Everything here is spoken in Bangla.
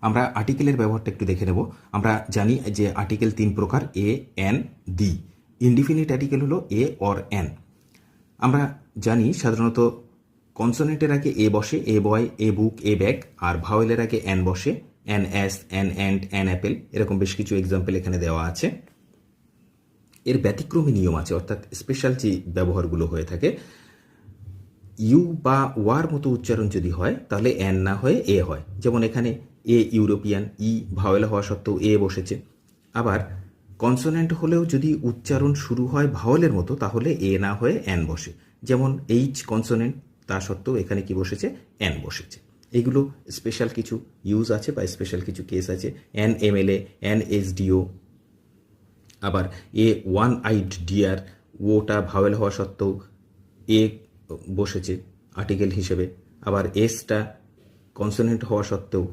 আমরা আর্টিকেলের ব্যবহারটা একটু দেখে নেব। আমরা জানি যে আর্টিকেল 3 প্রকার, এ, এন, দি। ইনডিফিনিট আর্টিকেল হলো এ অর এন। আমরা জানি সাধারণত কনসোনেন্টের আগে এ বসে, এ বয়, এ বুক, এ ব্যাগ, আর ভাওয়েলের আগে এন বসে, an ass, an and, an apple. এরকম বেশ কিছু এক্সাম্পল এখানে দেওয়া আছে। এর ব্যতিক্রমী নিয়ম আছে, অর্থাৎ স্পেশাল যে ব্যবহারগুলো হয়ে থাকে। ইউ বা ওয়ার মতো উচ্চারণ যদি হয় তাহলে এন না হয়ে এ হয়। যেমন এখানে এ ইউরোপিয়ান, ই ভাওয়েল হওয়া সত্ত্বেও এ বসেছে। আবার কনসোনেন্ট হলেও যদি উচ্চারণ শুরু হয় ভাওয়েলের মতো তাহলে এ না হয়ে এন বসে। যেমন এইচ কনসোনেন্ট, তা সত্ত্বেও এখানে কি বসেছে? এন বসেছে। এগুলো স্পেশাল কিছু ইউজ আছে বা স্পেশাল কিছু কেস আছে। N MLA, N SDO. আবার এ ওয়ান আইড ডিয়ার, ওটা ভাওয়েল হওয়া সত্ত্বেও এ বসেছে আর্টিকেল হিসেবে। আবার এসটা কনসোনেন্ট হওয়া সত্ত্বেও